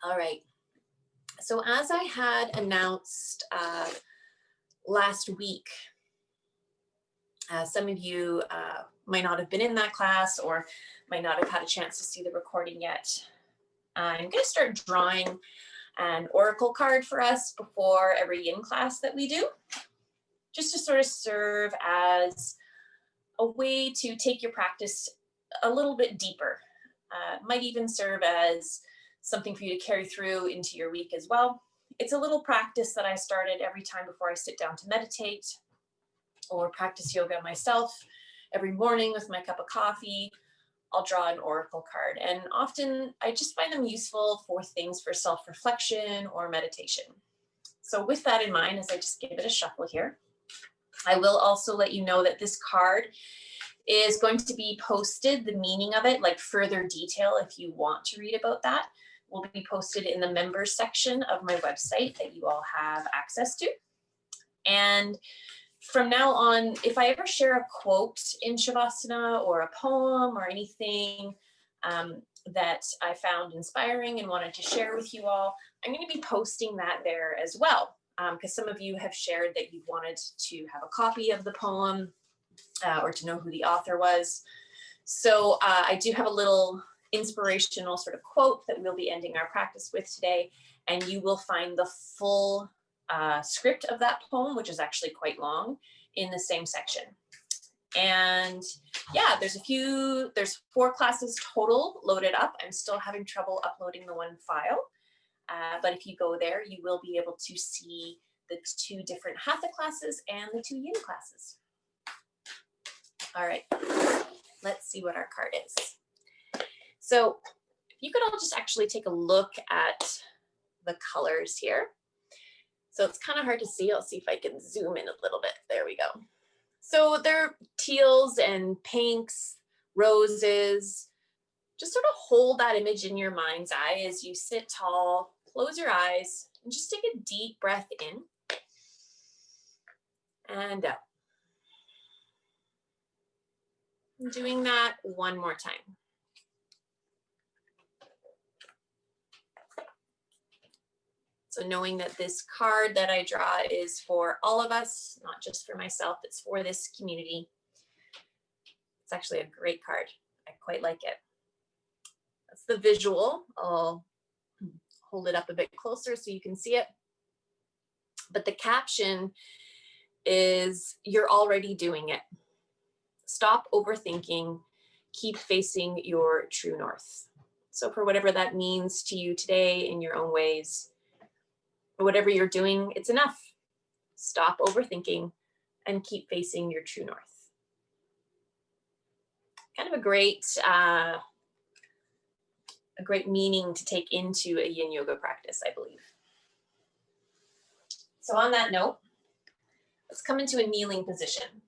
All right. So as I had announced last week, some of you might not have been in that class or might not have had a chance to see the recording yet. I'm going to start drawing an oracle card for us before every yin class that we do, just to sort of serve as a way to take your practice a little bit deeper. Might even serve as something for you to carry through into your week as well. It's a little practice that I started every time before I sit down to meditate or practice yoga myself. Every morning with my cup of coffee, I'll draw an oracle card. And often I just find them useful for things for self-reflection or meditation. So with that in mind, as I just give it a shuffle here, I will also let you know that this card is going to be posted, the meaning of it, like further detail if you want to read about that, will be posted in the members section of my website that you all have access to. And from now on, if I ever share a quote in Shavasana or a poem or anything that I found inspiring and wanted to share with you all, I'm going to be posting that there as well, because some of you have shared that you wanted to have a copy of the poem or to know who the author was. So I do have a little inspirational sort of quote that we'll be ending our practice with today, and you will find the full script of that poem, which is actually quite long, in the same section. And yeah, there's 4 classes total loaded up. I'm still having trouble uploading the one file, but if you go there, you will be able to see the 2 different Hatha classes and the 2 Yin classes. All right, let's see what our card is. So if you could all just actually take a look at the colors here. So it's kind of hard to see. I'll see if I can zoom in a little bit. There we go. So they're teals and pinks, roses. Just sort of hold that image in your mind's eye as you sit tall, close your eyes, and just take a deep breath in and out. I'm doing that one more time. So knowing that this card that I draw is for all of us, not just for myself, it's for this community. It's actually a great card. I quite like it. That's the visual. I'll hold it up a bit closer so you can see it. But the caption is, "You're already doing it. Stop overthinking. Keep facing your true north." So for whatever that means to you today in your own ways, whatever you're doing, it's enough. Stop overthinking and keep facing your true north. Kind of a great meaning to take into a yin yoga practice, I believe. So on that note, let's come into a kneeling position.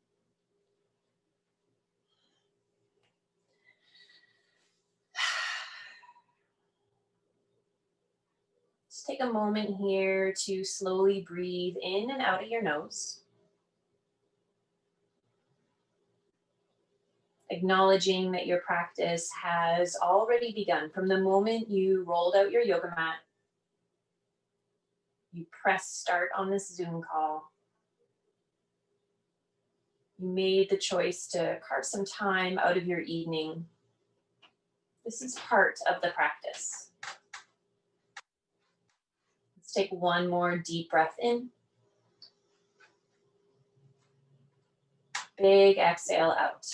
Take a moment here to slowly breathe in and out of your nose. Acknowledging that your practice has already begun from the moment you rolled out your yoga mat. You press start on this Zoom call. You made the choice to carve some time out of your evening. This is part of the practice. Take one more deep breath in. Big exhale out.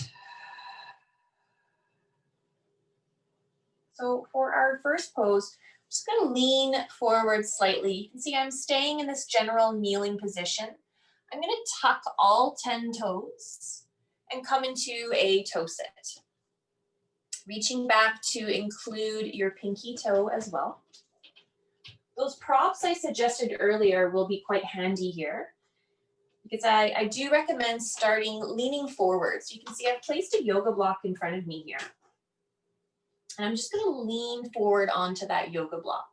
So for our first pose, I'm just going to lean forward slightly. You can see I'm staying in this general kneeling position. I'm going to tuck all 10 toes and come into a toe sit. Reaching back to include your pinky toe as well. Those props I suggested earlier will be quite handy here, because I do recommend starting leaning forward. So you can see I've placed a yoga block in front of me here. And I'm just going to lean forward onto that yoga block.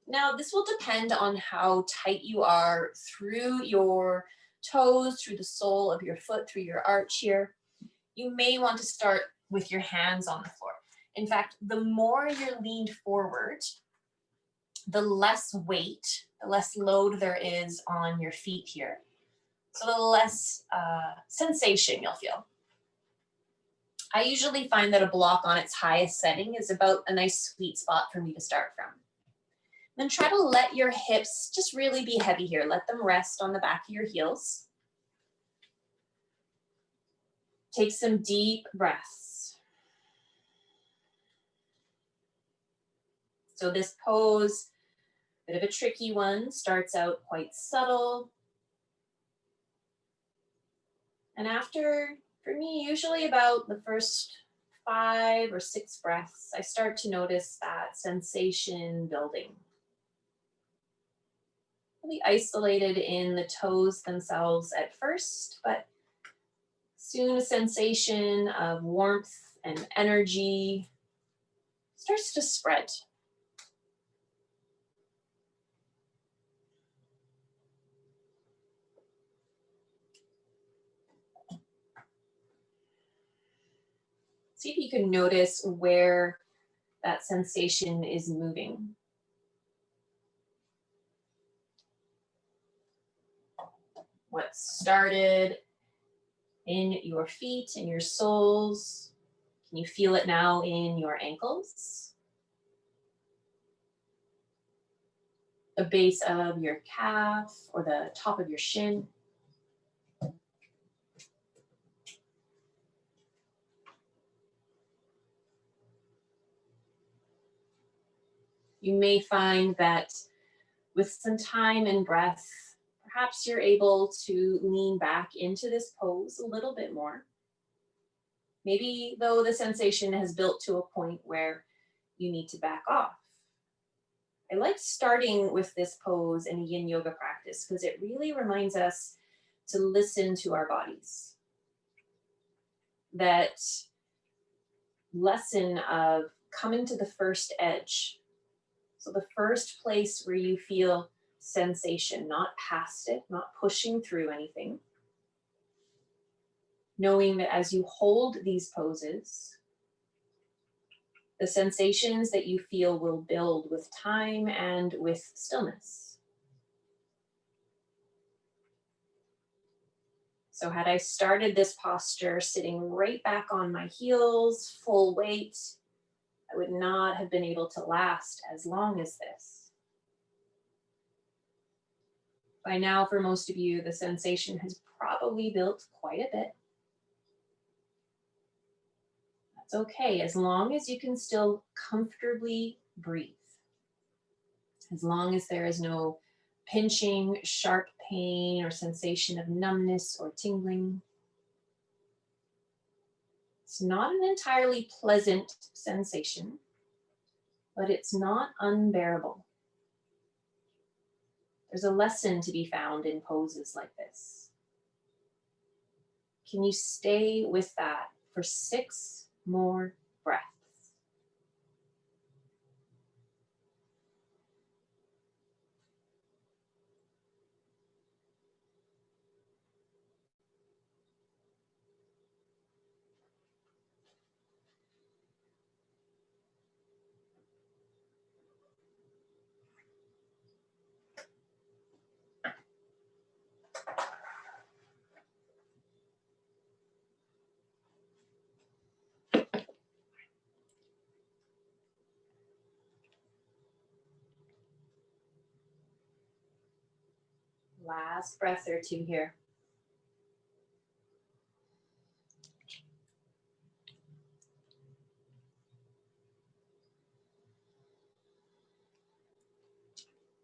Now, this will depend on how tight you are through your toes, through the sole of your foot, through your arch here. You may want to start with your hands on the floor. In fact, the more you're leaned forward, the less weight, the less load there is on your feet here. So the less sensation you'll feel. I usually find that a block on its highest setting is about a nice sweet spot for me to start from. Then try to let your hips just really be heavy here. Let them rest on the back of your heels. Take some deep breaths. So this pose, bit of a tricky one, starts out quite subtle. And after, for me, usually about the first 5 or 6 breaths, I start to notice that sensation building. Really isolated in the toes themselves at first, but soon a sensation of warmth and energy starts to spread. See if you can notice where that sensation is moving. What started in your feet, in your soles. Can you feel it now in your ankles? The base of your calf or the top of your shin? You may find that with some time and breath, perhaps you're able to lean back into this pose a little bit more. Maybe though the sensation has built to a point where you need to back off. I like starting with this pose in a yin yoga practice because it really reminds us to listen to our bodies. That lesson of coming to the first edge. So the first place where you feel sensation, not past it, not pushing through anything. Knowing that as you hold these poses, the sensations that you feel will build with time and with stillness. So had I started this posture sitting right back on my heels, full weight, I would not have been able to last as long as this. By now, for most of you, the sensation has probably built quite a bit. That's okay, as long as you can still comfortably breathe. As long as there is no pinching, sharp pain, or sensation of numbness or tingling. It's not an entirely pleasant sensation, but it's not unbearable. There's a lesson to be found in poses like this. Can you stay with that for 6 more breaths? Last breath or 2 here.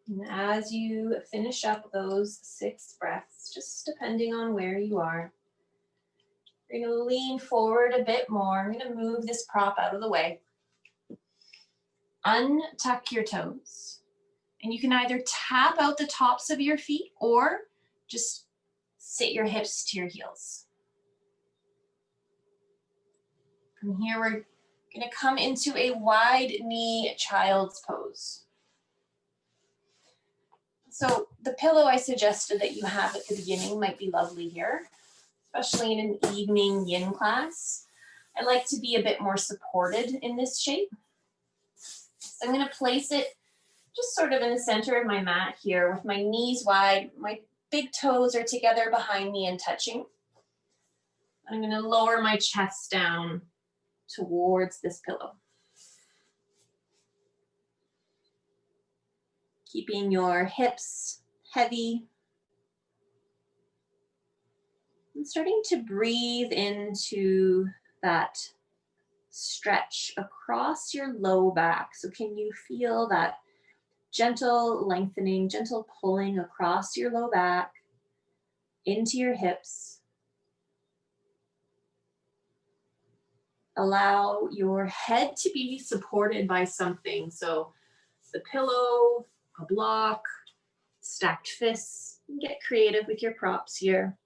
And as you finish up those 6 breaths, just depending on where you are, you're going to lean forward a bit more. I'm going to move this prop out of the way. Untuck your toes. And you can either tap out the tops of your feet or just sit your hips to your heels. From here, we're going to come into a wide knee child's pose. So the pillow I suggested that you have at the beginning might be lovely here, especially in an evening yin class. I like to be a bit more supported in this shape. So I'm going to place it just sort of in the center of my mat here with my knees wide. My big toes are together behind me and touching. I'm going to lower my chest down towards this pillow. Keeping your hips heavy. And starting to breathe into that stretch across your low back. So can you feel that gentle lengthening, gentle pulling across your low back into your hips? Allow your head to be supported by something. So the pillow, a block, stacked fists. Get creative with your props here.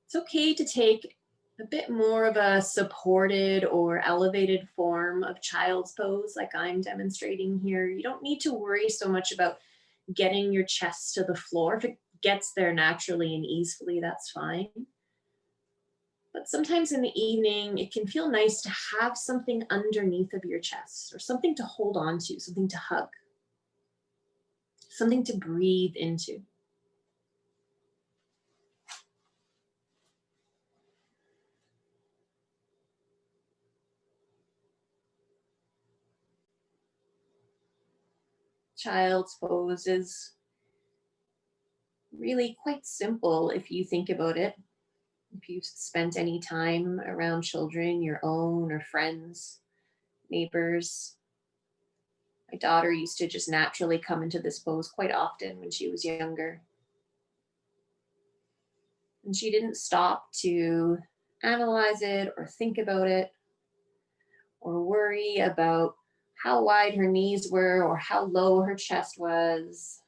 It's okay to take a bit more of a supported or elevated form of child's pose like I'm demonstrating here. You don't need to worry so much about getting your chest to the floor. If it gets there naturally and easily, that's fine. But sometimes in the evening, it can feel nice to have something underneath of your chest or something to hold on to, something to hug, something to breathe into. Child's pose is really quite simple if you think about it. If you've spent any time around children, your own or friends, neighbors. My daughter used to just naturally come into this pose quite often when she was younger. And she didn't stop to analyze it or think about it or worry about how wide her knees were or how low her chest was.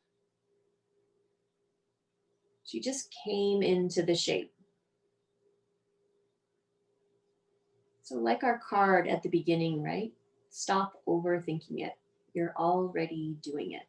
She just came into the shape. So like our card at the beginning, right? Stop overthinking it. You're already doing it.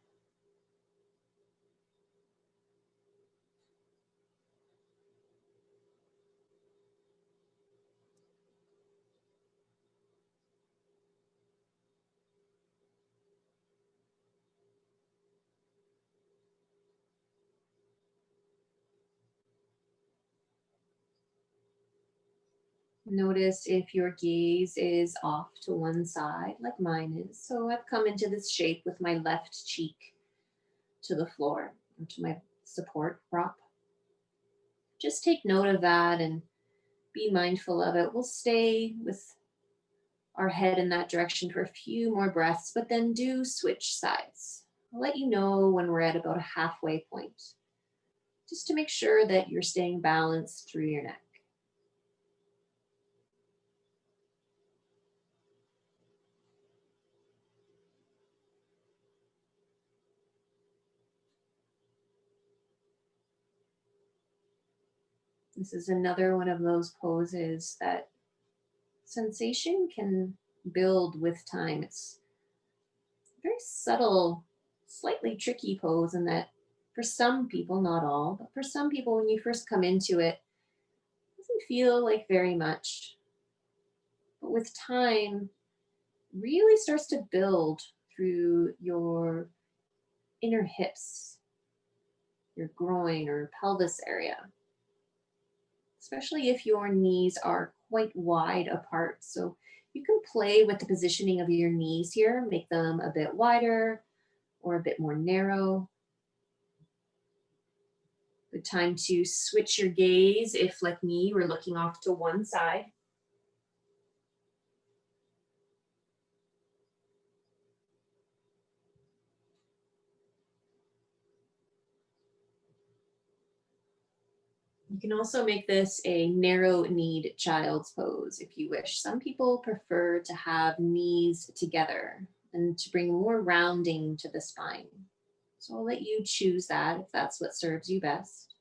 Notice if your gaze is off to one side, like mine is. So I've come into this shape with my left cheek to the floor, or to my support prop. Just take note of that and be mindful of it. We'll stay with our head in that direction for a few more breaths, but then do switch sides. I'll let you know when we're at about a halfway point, just to make sure that you're staying balanced through your neck. This is another one of those poses that sensation can build with time. It's a very subtle, slightly tricky pose in that for some people, not all, but for some people, when you first come into it, it doesn't feel like very much. But with time, really starts to build through your inner hips, your groin or pelvis area, especially if your knees are quite wide apart. So you can play with the positioning of your knees here, make them a bit wider or a bit more narrow. Good time to switch your gaze if, like me, we're looking off to one side. You can also make this a narrow-kneed child's pose if you wish. Some people prefer to have knees together and to bring more rounding to the spine. So I'll let you choose that if that's what serves you best.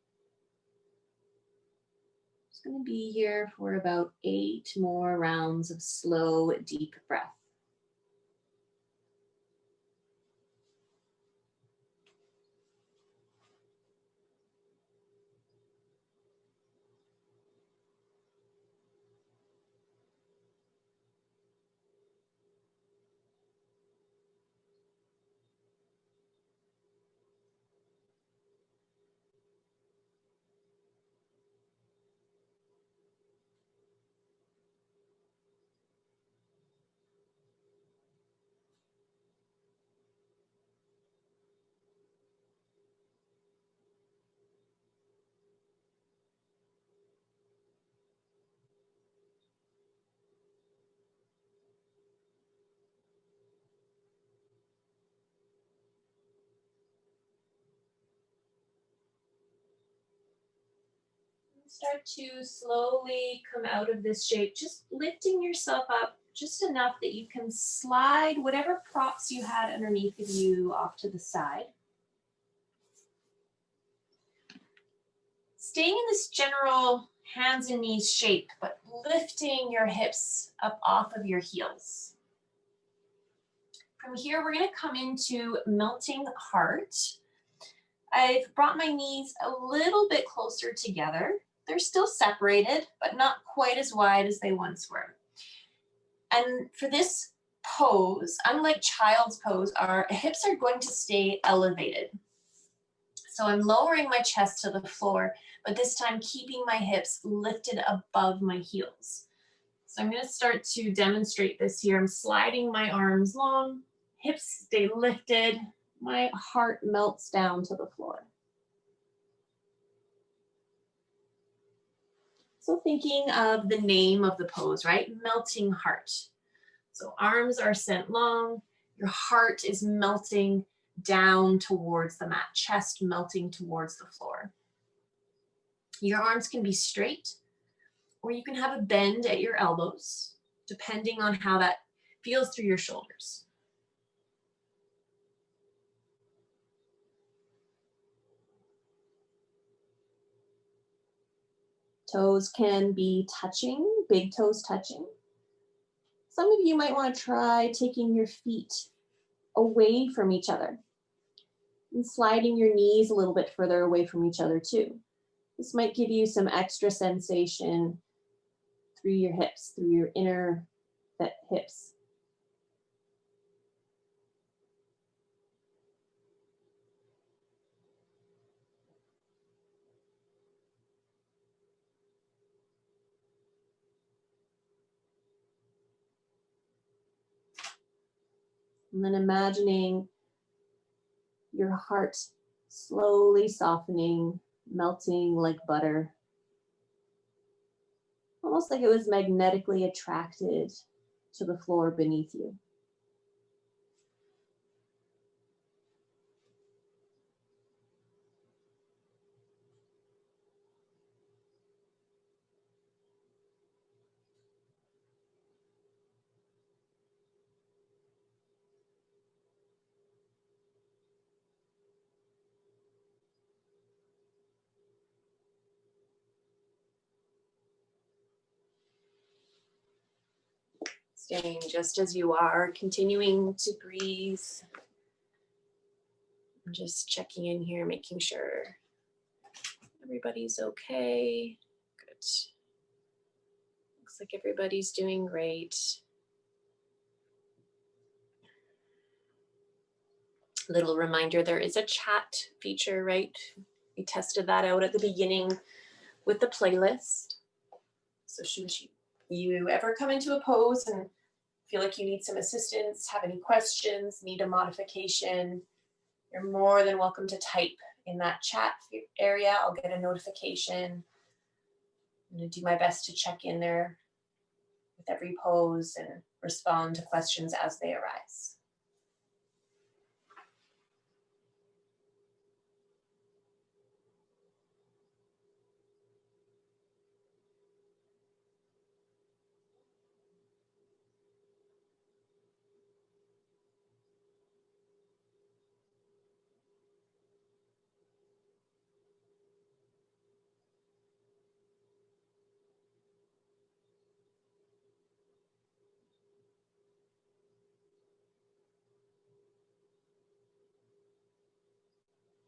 Just going to be here for about 8 more rounds of slow, deep breath. Start to slowly come out of this shape, just lifting yourself up just enough that you can slide whatever props you had underneath of you off to the side. Staying in this general hands and knees shape, but lifting your hips up off of your heels. From here, we're going to come into melting heart. I've brought my knees a little bit closer together. They're still separated, but not quite as wide as they once were. And for this pose, unlike child's pose, our hips are going to stay elevated. So I'm lowering my chest to the floor, but this time keeping my hips lifted above my heels. So I'm going to start to demonstrate this here. I'm sliding my arms long, hips stay lifted, my heart melts down to the floor. So thinking of the name of the pose, right? Melting heart. So arms are sent long, your heart is melting down towards the mat, chest melting towards the floor. Your arms can be straight, or you can have a bend at your elbows, depending on how that feels through your shoulders. Toes can be touching, big toes touching. Some of you might want to try taking your feet away from each other and sliding your knees a little bit further away from each other too. This might give you some extra sensation through your hips, through your inner hips. And then imagining your heart slowly softening, melting like butter. Almost like it was magnetically attracted to the floor beneath you. Staying just as you are, continuing to breathe. I'm just checking in here, making sure everybody's okay. Good. Looks like everybody's doing great. Little reminder, there is a chat feature, right? We tested that out at the beginning with the playlist. So should you ever come into a pose and feel like you need some assistance, have any questions, need a modification, you're more than welcome to type in that chat area. I'll get a notification. I'm going to do my best to check in there with every pose and respond to questions as they arise.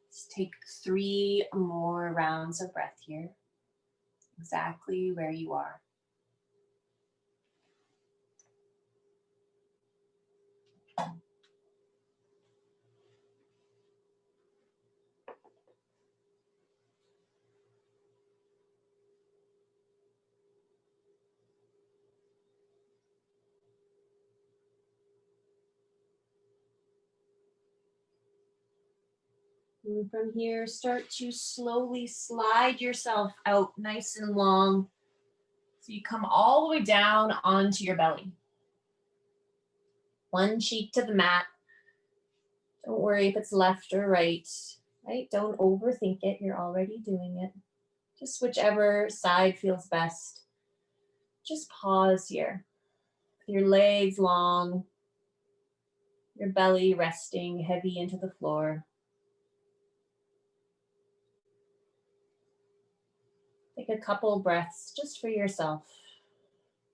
Let's take 3 more rounds of breath here, exactly where you are. And from here, start to slowly slide yourself out nice and long. So you come all the way down onto your belly. One cheek to the mat. Don't worry if it's left or right, right? Don't overthink it. You're already doing it. Just whichever side feels best. Just pause here. With your legs long, your belly resting heavy into the floor. Take a couple breaths just for yourself.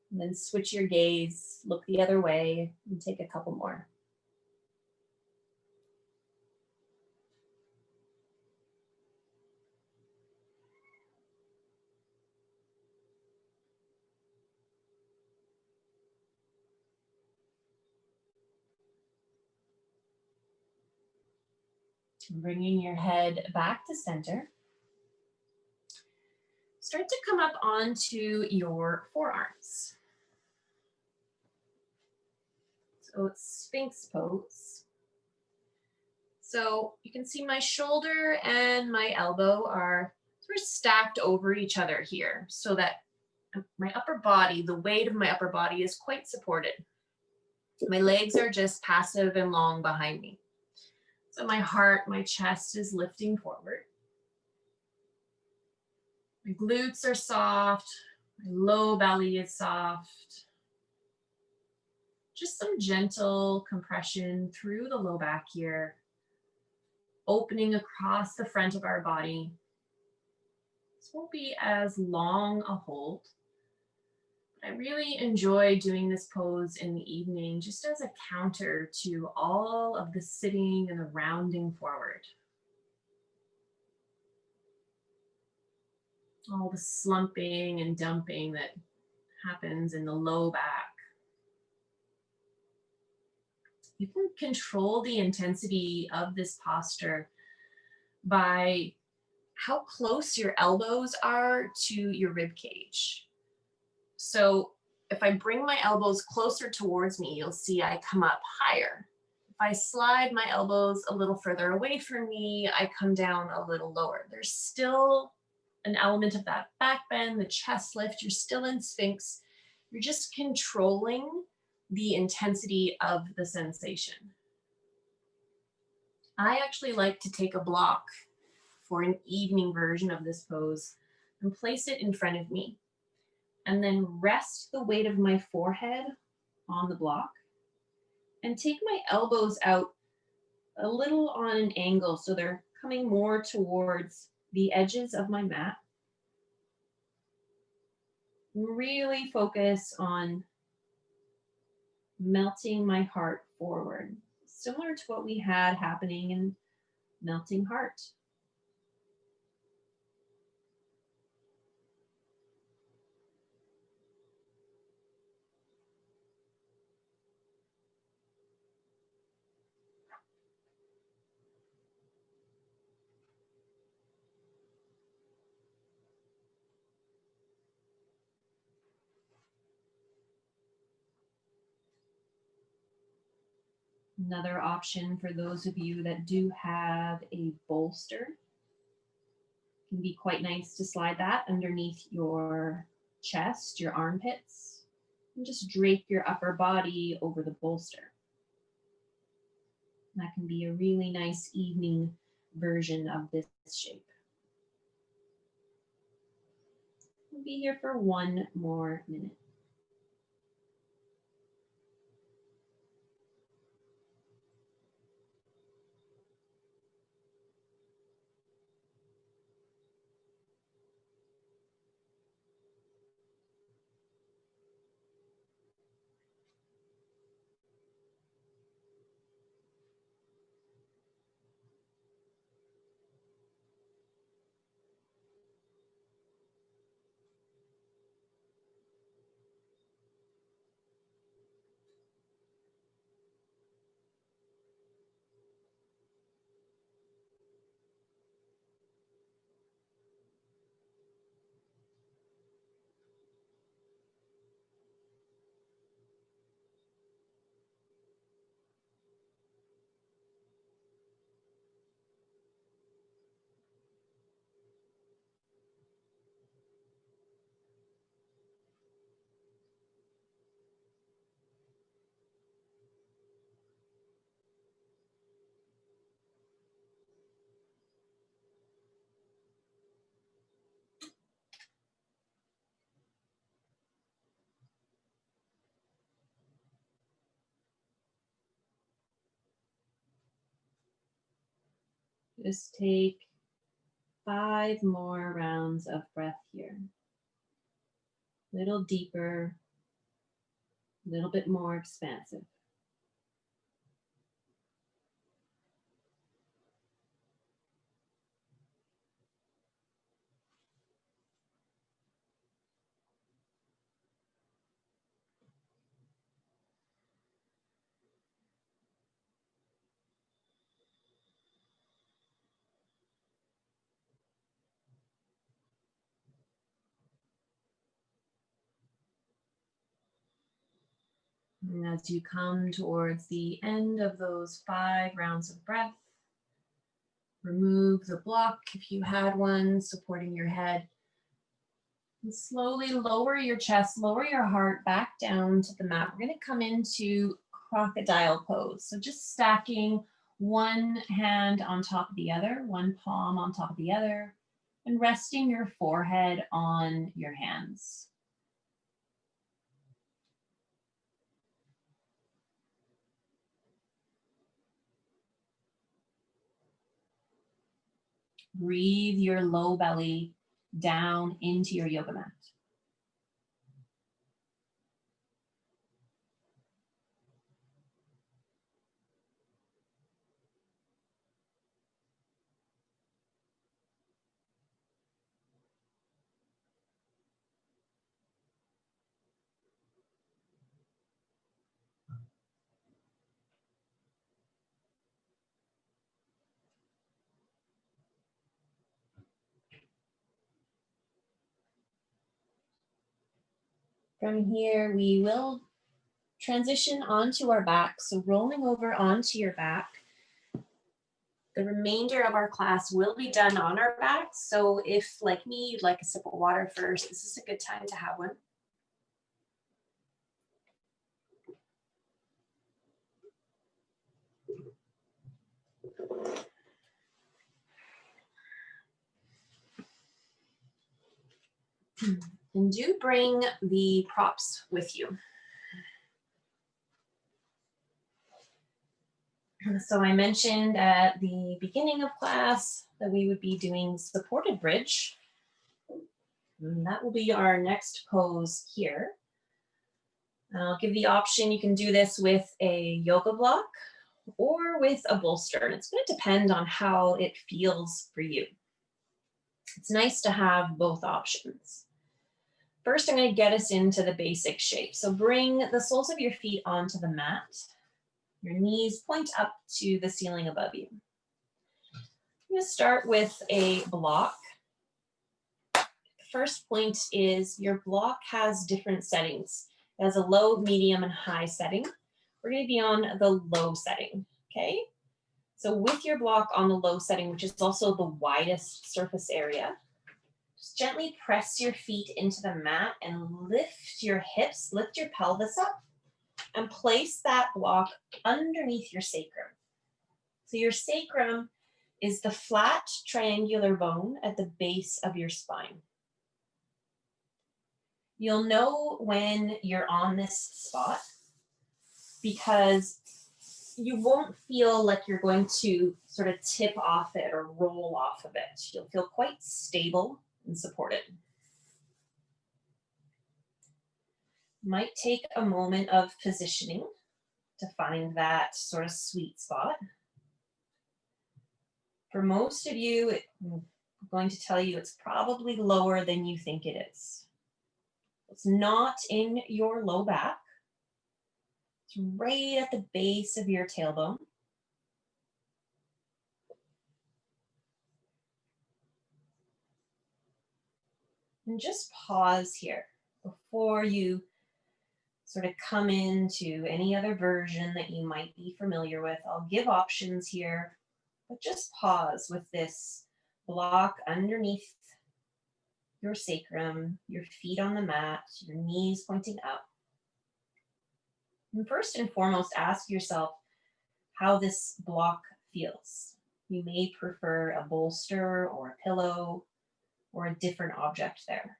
And then switch your gaze, look the other way, and take a couple more. Bringing your head back to center. Start to come up onto your forearms. So it's Sphinx pose. So you can see my shoulder and my elbow are sort of stacked over each other here so that my upper body, the weight of my upper body is quite supported. My legs are just passive and long behind me. So my heart, my chest is lifting forward. My glutes are soft. My low belly is soft. Just some gentle compression through the low back here, opening across the front of our body. This won't be as long a hold. I really enjoy doing this pose in the evening just as a counter to all of the sitting and the rounding forward. All the slumping and dumping that happens in the low back. You can control the intensity of this posture by how close your elbows are to your rib cage. So if I bring my elbows closer towards me, you'll see I come up higher. If I slide my elbows a little further away from me, I come down a little lower. There's still an element of that back bend, the chest lift. You're still in Sphinx. You're just controlling the intensity of the sensation. I actually like to take a block for an evening version of this pose and place it in front of me. And then rest the weight of my forehead on the block and take my elbows out a little on an angle so they're coming more towards the edges of my mat. Really focus on melting my heart forward, similar to what we had happening in Melting Heart. Another option for those of you that do have a bolster, can be quite nice to slide that underneath your chest, your armpits, and just drape your upper body over the bolster. That can be a really nice evening version of this shape. We'll be here for one more minute. Just take 5 more rounds of breath here. A little deeper, a little bit more expansive. And as you come towards the end of those 5 rounds of breath, remove the block if you had one supporting your head. And slowly lower your chest, lower your heart back down to the mat. We're going to come into crocodile pose. So just stacking one hand on top of the other, one palm on top of the other, and resting your forehead on your hands. Breathe your low belly down into your yoga mat. From here, we will transition onto our back. So rolling over onto your back. The remainder of our class will be done on our backs. So if, like me, you'd like a sip of water first, this is a good time to have one. And do bring the props with you. So I mentioned at the beginning of class that we would be doing supported bridge. And that will be our next pose here. I'll give the option, you can do this with a yoga block or with a bolster. And it's going to depend on how it feels for you. It's nice to have both options. First, I'm going to get us into the basic shape. So bring the soles of your feet onto the mat. Your knees point up to the ceiling above you. I'm going to start with a block. The first point is your block has different settings. It has a low, medium, and high setting. We're going to be on the low setting, okay? So with your block on the low setting, which is also the widest surface area, just gently press your feet into the mat and lift your hips, lift your pelvis up, and place that block underneath your sacrum. So your sacrum is the flat triangular bone at the base of your spine. You'll know when you're on this spot because you won't feel like you're going to sort of tip off it or roll off of it. You'll feel quite stable and supported. Might take a moment of positioning to find that sort of sweet spot. For most of you, I'm going to tell you it's probably lower than you think it is. It's not in your low back. It's right at the base of your tailbone. And just pause here before you sort of come into any other version that you might be familiar with. I'll give options here, but just pause with this block underneath your sacrum, your feet on the mat, your knees pointing up. And first and foremost, ask yourself how this block feels. You may prefer a bolster or a pillow or a different object there.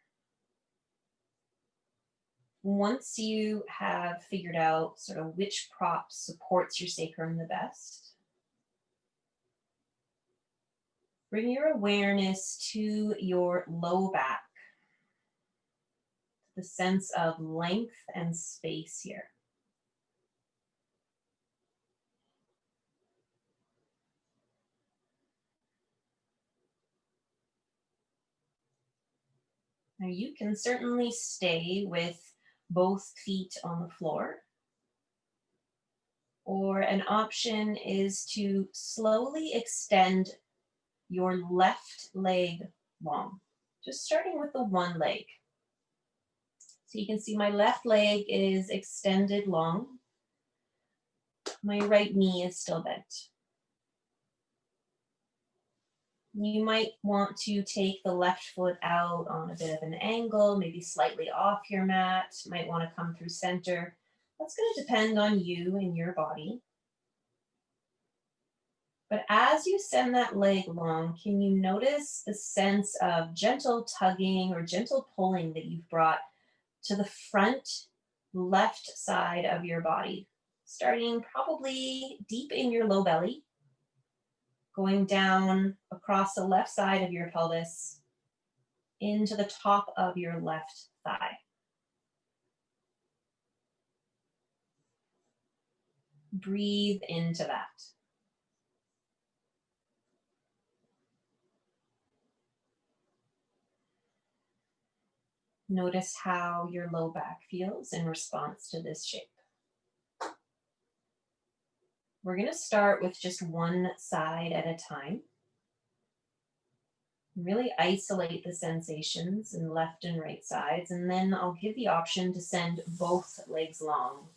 Once you have figured out sort of which prop supports your sacrum the best, Bring your awareness to your low back, the sense of length and space here. Now you can certainly stay with both feet on the floor, or an option is to slowly extend your left leg long, just starting with the one leg. So you can see my left leg is extended long. My right knee is still bent. You might want to take the left foot out on a bit of an angle, maybe slightly off your mat. You might want to come through center. That's going to depend on you and your body. But as you send that leg long, can you notice the sense of gentle tugging or gentle pulling that you've brought to the front left side of your body, starting probably deep in your low belly, going down across the left side of your pelvis into the top of your left thigh. Breathe into that. Notice how your low back feels in response to this shape. We're going to start with just one side at a time. Really isolate the sensations in left and right sides, and then I'll give the option to send both legs long.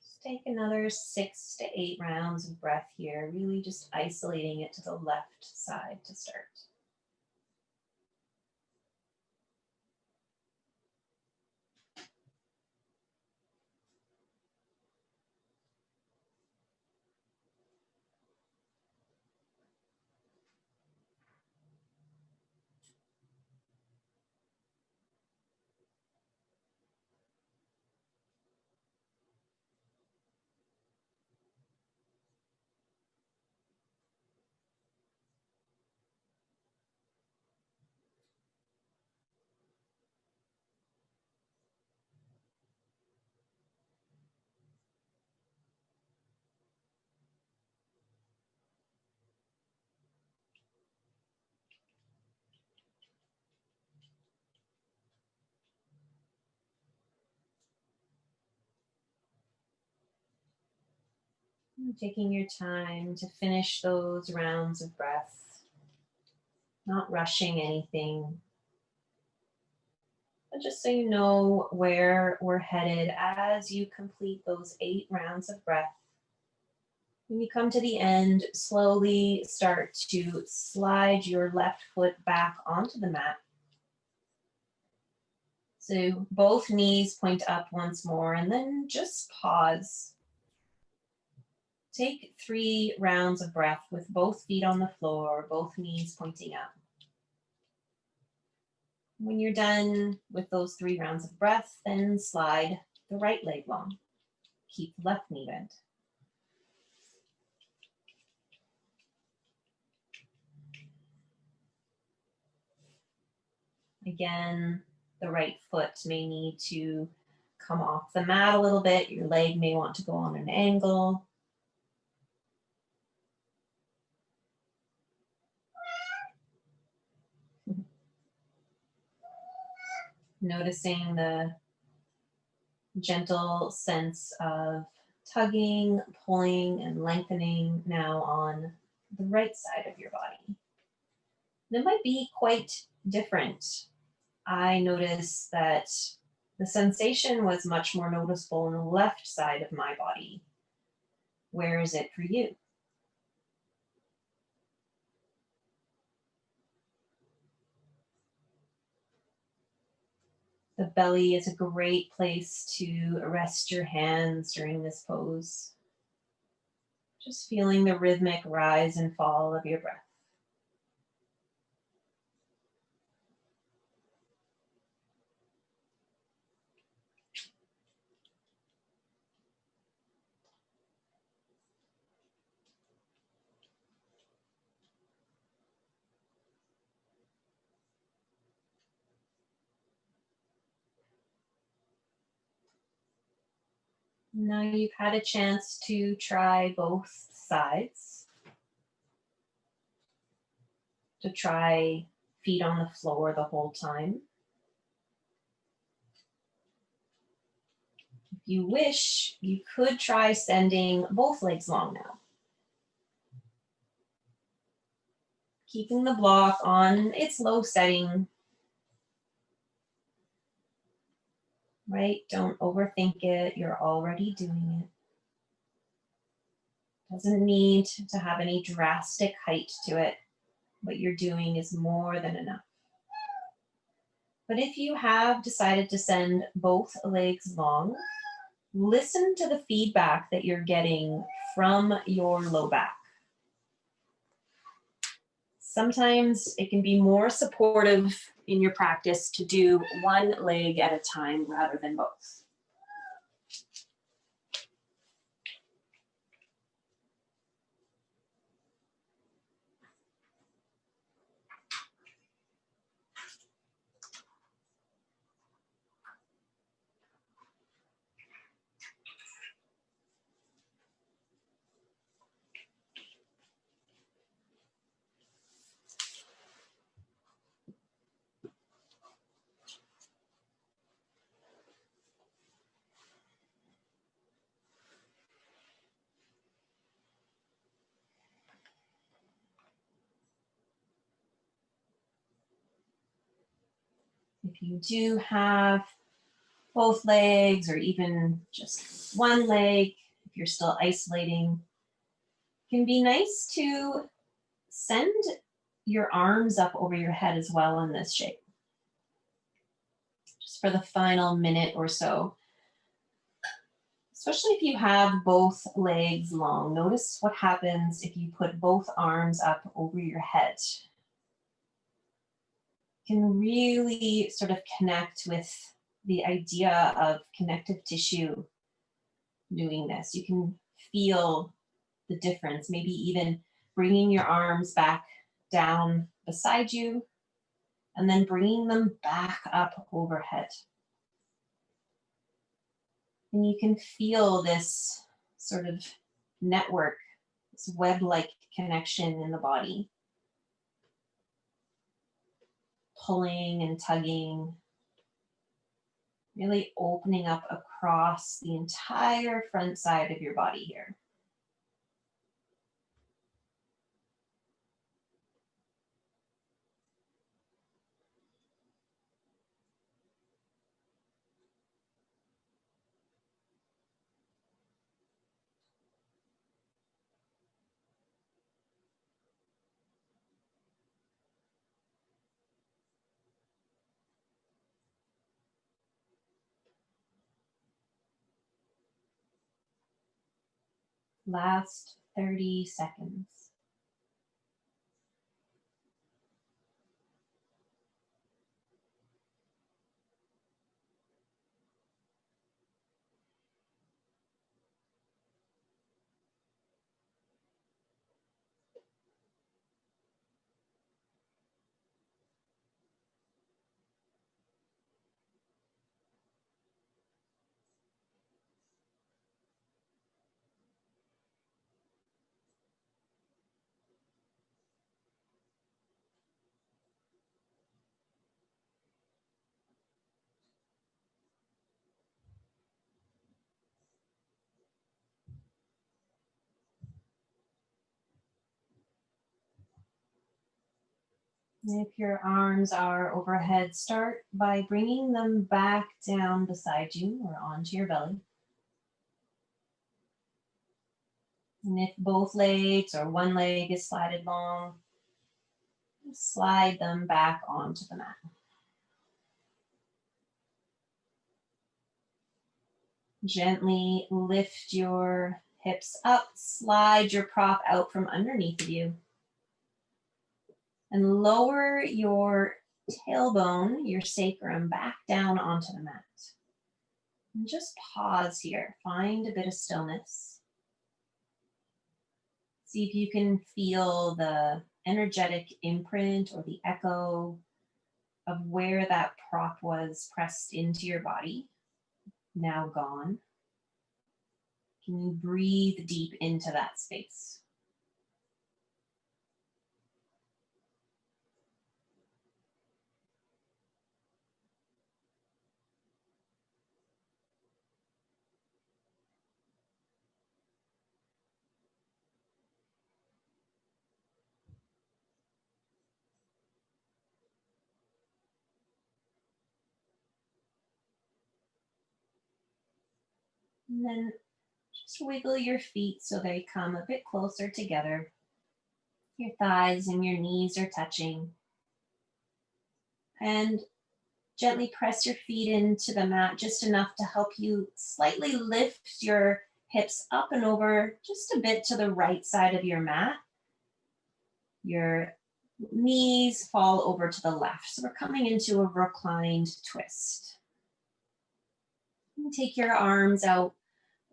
Just take another 6 to 8 rounds of breath here, really just isolating it to the left side to start. Taking your time to finish those rounds of breath, not rushing anything, but just so you know where we're headed as you complete those 8 rounds of breath. When you come to the end, slowly start to slide your left foot back onto the mat. So both knees point up once more, and then just pause. Take 3 rounds of breath with both feet on the floor, both knees pointing up. When you're done with those 3 rounds of breath, then slide the right leg long. Keep the left knee bent. Again, the right foot may need to come off the mat a little bit. Your leg may want to go on an angle. Noticing the gentle sense of tugging, pulling, and lengthening now on the right side of your body. It might be quite different. I noticed that the sensation was much more noticeable on the left side of my body. Where is it for you? The belly is a great place to rest your hands during this pose. Just feeling the rhythmic rise and fall of your breath. Now you've had a chance to try both sides. To try feet on the floor the whole time. If you wish, you could try sending both legs long now. Keeping the block on its low setting. Right? Don't overthink it. You're already doing it. Doesn't need to have any drastic height to it. What you're doing is more than enough. But if you have decided to send both legs long, listen to the feedback that you're getting from your low back. Sometimes it can be more supportive in your practice to do one leg at a time rather than both. If you do have both legs or even just one leg, if you're still isolating, it can be nice to send your arms up over your head as well in this shape. Just for the final minute or so. Especially if you have both legs long. Notice what happens if you put both arms up over your head. You can really sort of connect with the idea of connective tissue doing this. You can feel the difference, maybe even bringing your arms back down beside you and then bringing them back up overhead. And you can feel this sort of network, this web-like connection in the body. Pulling and tugging, really opening up across the entire front side of your body here. Last 30 seconds. If your arms are overhead, start by bringing them back down beside you or onto your belly. And if both legs or one leg is slided long, slide them back onto the mat. Gently lift your Hips up, slide your prop out from underneath of you. And lower your tailbone, your sacrum, back down onto the mat. And just pause here. Find a bit of stillness. See if you can feel the energetic imprint or the echo of where that prop was pressed into your body, now gone. Can you breathe deep into that space? And then just wiggle your feet so they come a bit closer together. Your thighs and your knees are touching. And gently press your feet into the mat just enough to help you slightly lift your hips up and over just a bit to the right side of your mat. Your knees fall over to the left. So we're coming into a reclined twist. And take your arms out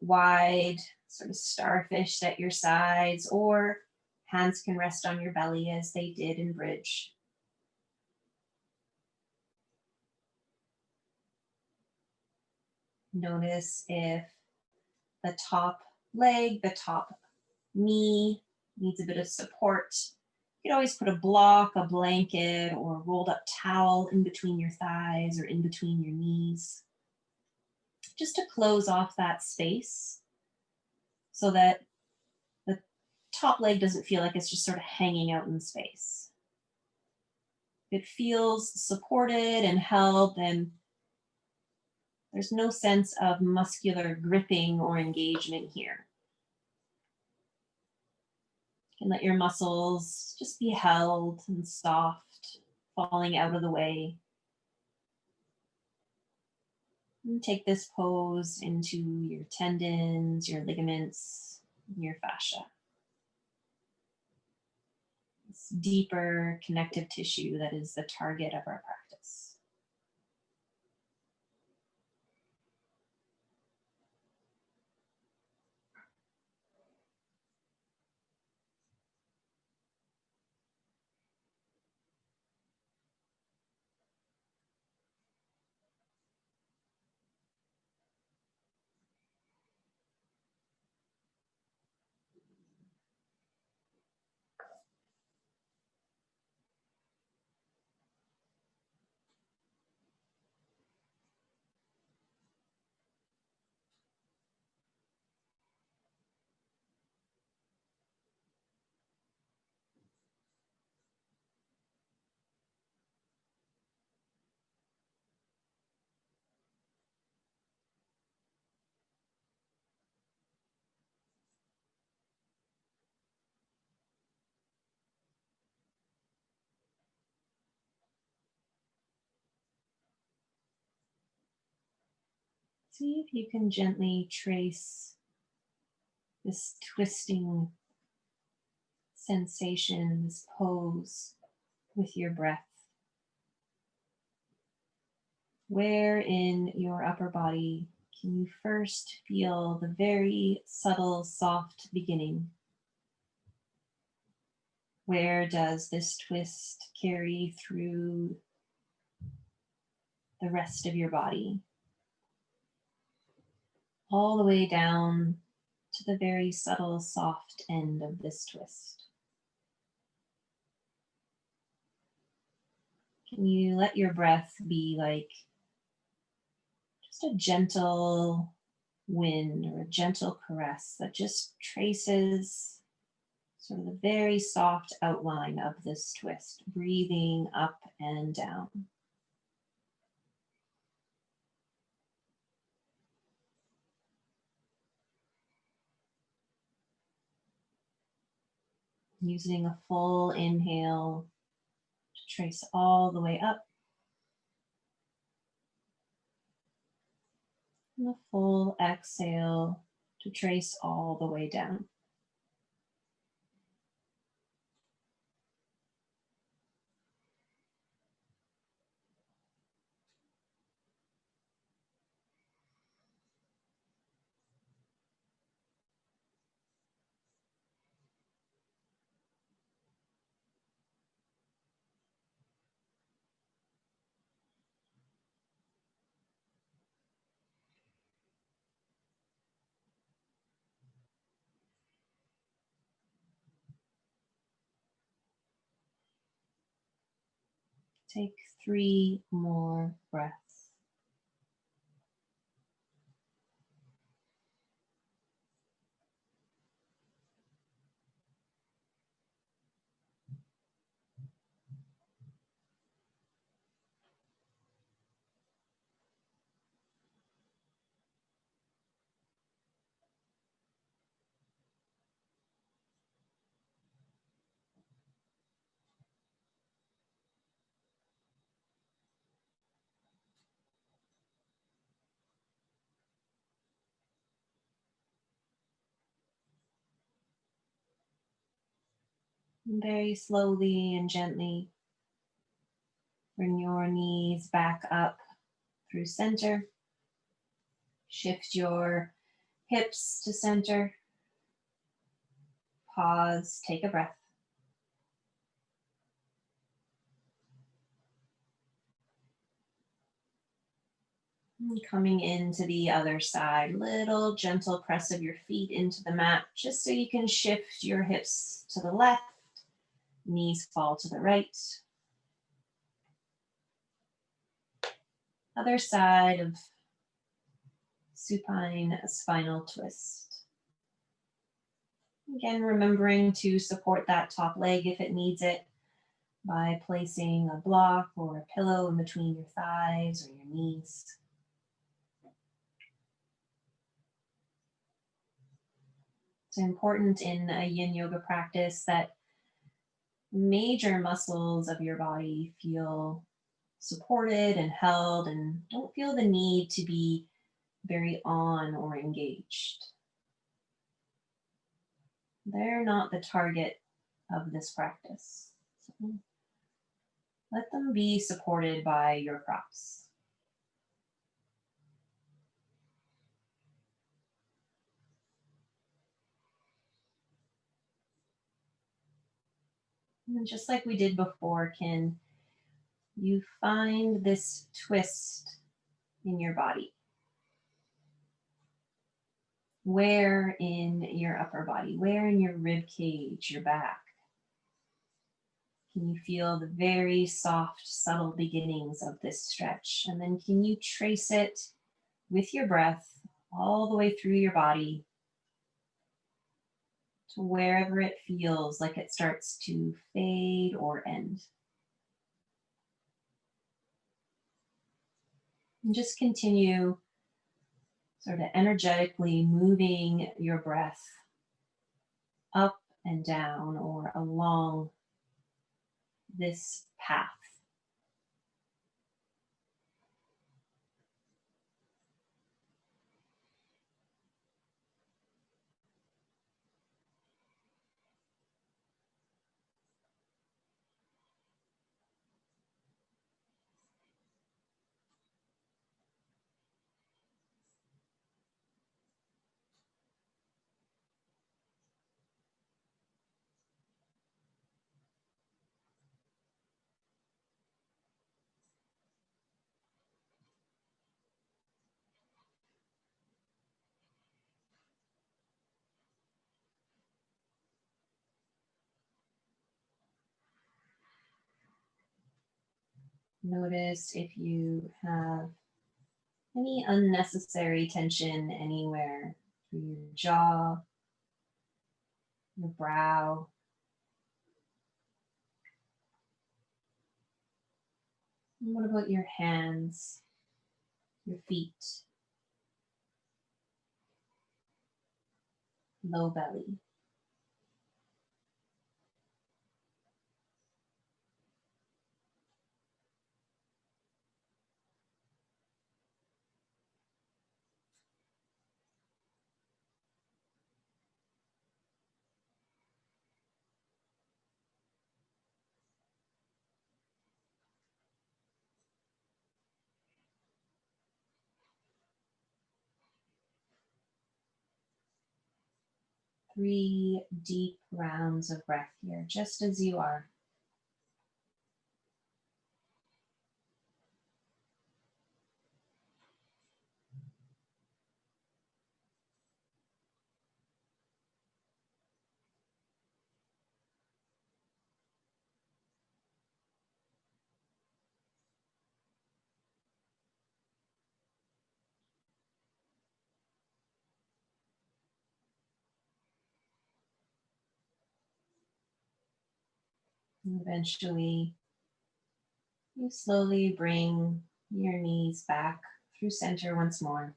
wide, sort of starfish at your sides, or hands can rest on your belly as they did in bridge. Notice if the top leg, the top knee needs a bit of support. You could always put a block, a blanket, or a rolled up towel in between your thighs or in between your knees, just to close off that space so that the top leg doesn't feel like it's just sort of hanging out in space. It feels supported and held, and there's no sense of muscular gripping or engagement here. You can let your muscles just be held and soft, falling out of the way. And take this pose into your tendons, your ligaments, your fascia. This deeper connective tissue that is the target of our practice. See if you can gently trace this twisting sensation, this pose with your breath. Where in your upper body can you first feel the very subtle, soft beginning? Where does this twist carry through the rest of your body? All the way down to the very subtle, soft end of this twist. Can you let your breath be like just a gentle wind or a gentle caress that just traces sort of the very soft outline of this twist, breathing up and down. Using a full inhale to trace all the way up, and a full exhale to trace all the way down. Take 3 more breaths. And very slowly and gently bring your knees back up through center. Shift your hips to center. Pause, take a breath. And coming into the other side, little gentle press of your feet into the mat, just so you can shift your hips to the left, knees fall to the right. Other side of supine spinal twist. Again, remembering to support that top leg if it needs it by placing a block or a pillow in between your thighs or your knees. It's important in a yin yoga practice that major muscles of your body feel supported and held and don't feel the need to be very on or engaged. They're not the target of this practice. So let them be supported by your props. And just like we did before, can you find this twist in your body? Where in your upper body? Where in your rib cage, your back? Can you feel the very soft, subtle beginnings of this stretch? And then can you trace it with your breath all the way through your body to wherever it feels like it starts to fade or end? And just continue sort of energetically moving your breath up and down or along this path. Notice if you have any unnecessary tension anywhere through your jaw, your brow. And what about your hands, your feet, low belly? 3 deep rounds of breath here, just as you are. And eventually, you slowly bring your knees back through center once more.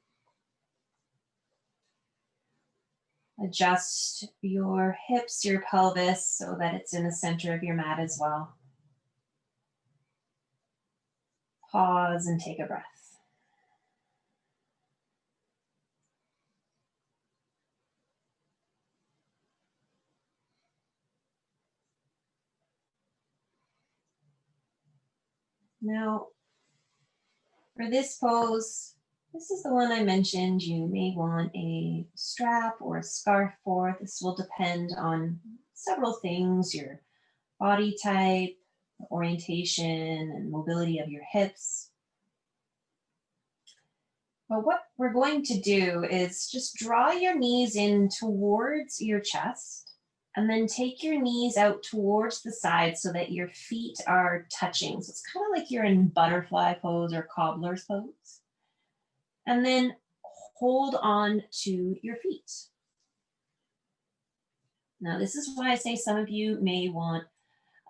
Adjust your hips, your pelvis, so that it's in the center of your mat as well. Pause and take a breath. Now, for this pose, this is the one I mentioned. You may want a strap or a scarf for. This will depend on several things, your body type, orientation, and mobility of your hips. But what we're going to do is just draw your knees in towards your chest and then take your knees out towards the side so that your feet are touching. So it's kind of like you're in butterfly pose or cobbler's pose. And then hold on to your feet. Now, this is why I say some of you may want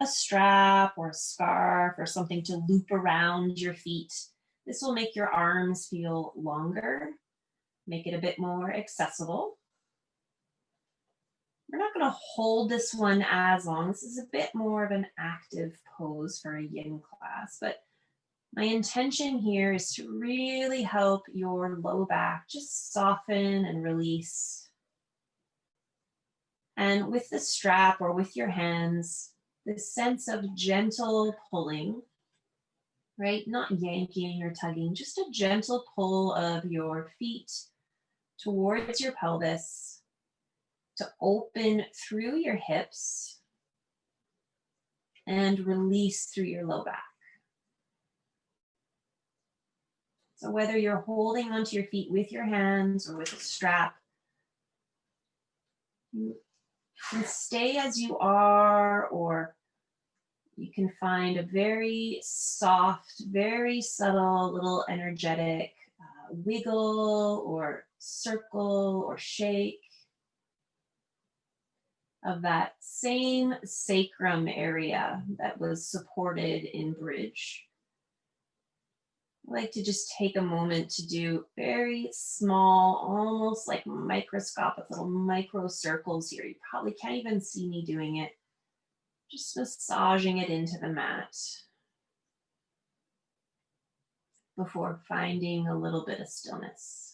a strap or a scarf or something to loop around your feet. This will make your arms feel longer, make it a bit more accessible. We're not going to hold this one as long. This is a bit more of an active pose for a yin class, but my intention here is to really help your low back just soften and release. And with the strap or with your hands, this sense of gentle pulling, right? Not yanking or tugging, just a gentle pull of your feet towards your pelvis to open through your hips and release through your low back. So whether you're holding onto your feet with your hands or with a strap, you can stay as you are, or you can find a very soft, very subtle, little energetic wiggle or circle or shake of that same sacrum area that was supported in bridge. I like to just take a moment to do very small, almost like microscopic little micro circles here. You probably can't even see me doing it. Just massaging it into the mat before finding a little bit of stillness.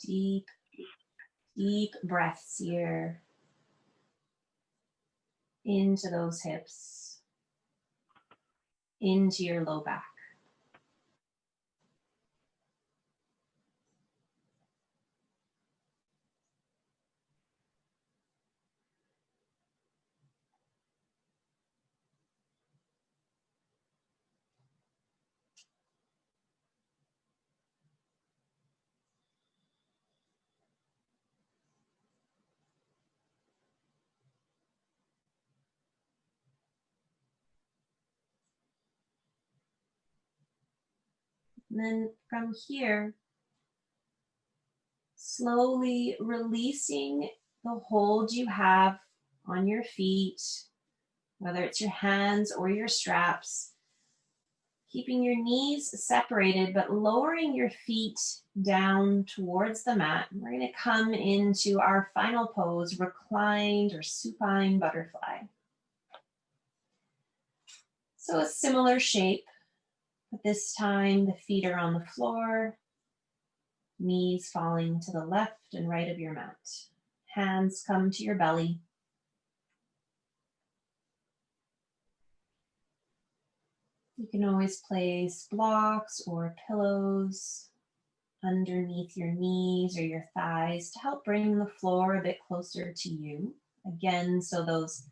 Deep, deep breaths here into those hips, into your low back. And then from here, slowly releasing the hold you have on your feet, whether it's your hands or your straps, keeping your knees separated, but lowering your feet down towards the mat. We're going to come into our final pose, reclined or supine butterfly. So a similar shape, but this time the feet are on the floor, knees falling to the left and right of your mat. Hands come to your belly. You can always place blocks or pillows underneath your knees or your thighs to help bring the floor a bit closer to you. Again, so those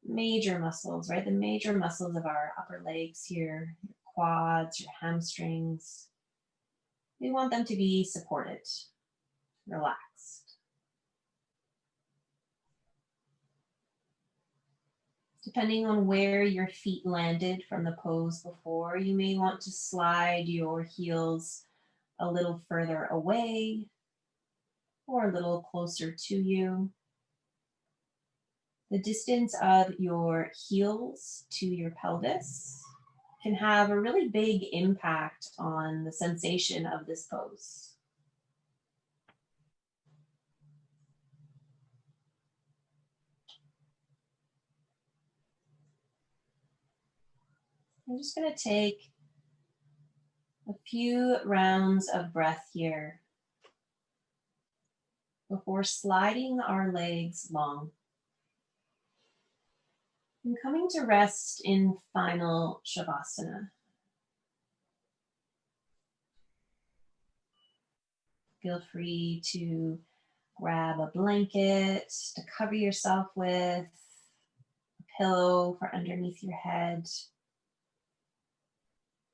major muscles, right? The major muscles of our upper legs here, your quads, your hamstrings. We want them to be supported, relaxed. Depending on where your feet landed from the pose before, you may want to slide your heels a little further away or a little closer to you. The distance of your heels to your pelvis can have a really big impact on the sensation of this pose. I'm just going to take a few rounds of breath here before sliding our legs long and coming to rest in final Shavasana. Feel free to grab a blanket to cover yourself with, a pillow for underneath your head.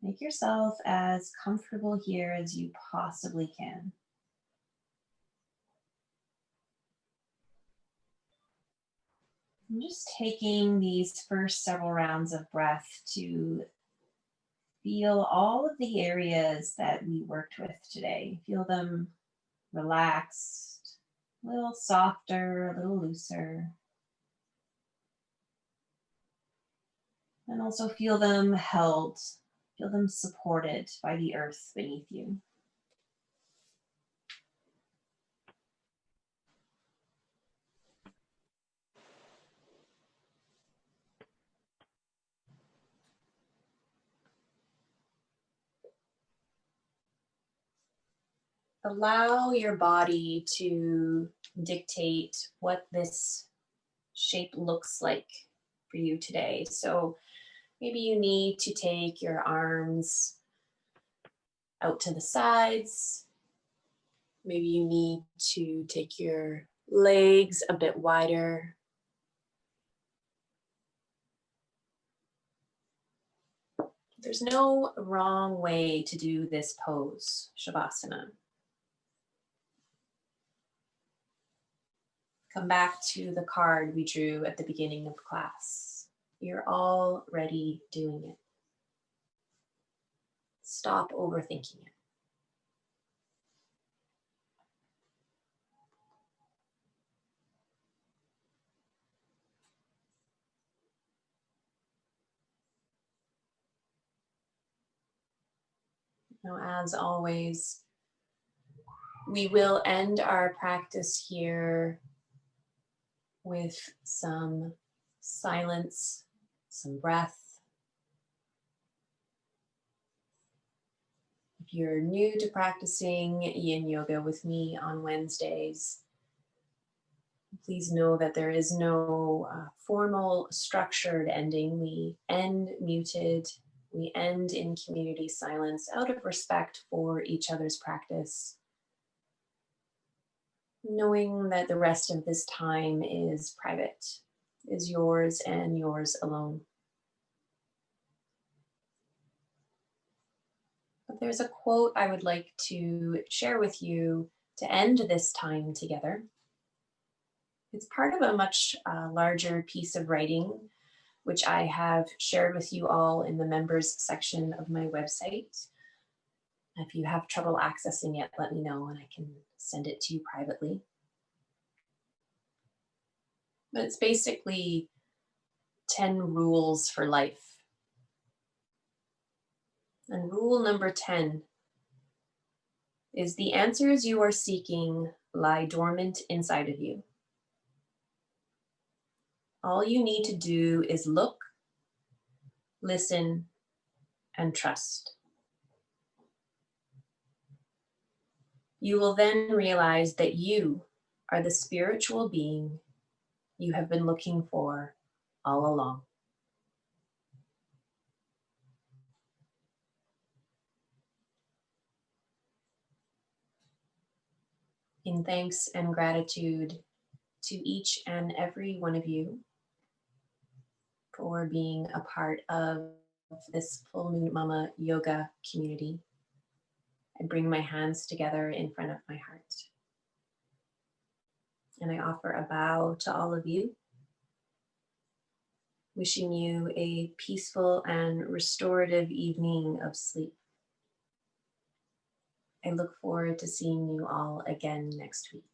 Make yourself as comfortable here as you possibly can. I'm just taking these first several rounds of breath to feel all of the areas that we worked with today. Feel them relaxed, a little softer, a little looser. And also feel them held, feel them supported by the earth beneath you. Allow your body to dictate what this shape looks like for you today. So maybe you need to take your arms out to the sides. Maybe you need to take your legs a bit wider. There's no wrong way to do this pose, Shavasana. Come back to the card we drew at the beginning of class. You're already doing it. Stop overthinking it. Now, as always, we will end our practice here with some silence, some breath. If you're new to practicing Yin Yoga with me on Wednesdays, please know that there is no formal structured ending. We end muted. We end in community silence out of respect for each other's practice, knowing that the rest of this time is private, is yours and yours alone. But there's a quote I would like to share with you to end this time together. It's part of a much larger piece of writing, which I have shared with you all in the members section of my website. If you have trouble accessing it, let me know and I can send it to you privately. But it's basically 10 rules for life. And rule number 10 is the answers you are seeking lie dormant inside of you. All you need to do is look, listen, and trust. You will then realize that you are the spiritual being you have been looking for all along. In thanks and gratitude to each and every one of you for being a part of this Full Moon Mama yoga community, I bring my hands together in front of my heart. And I offer a bow to all of you, wishing you a peaceful and restorative evening of sleep. I look forward to seeing you all again next week.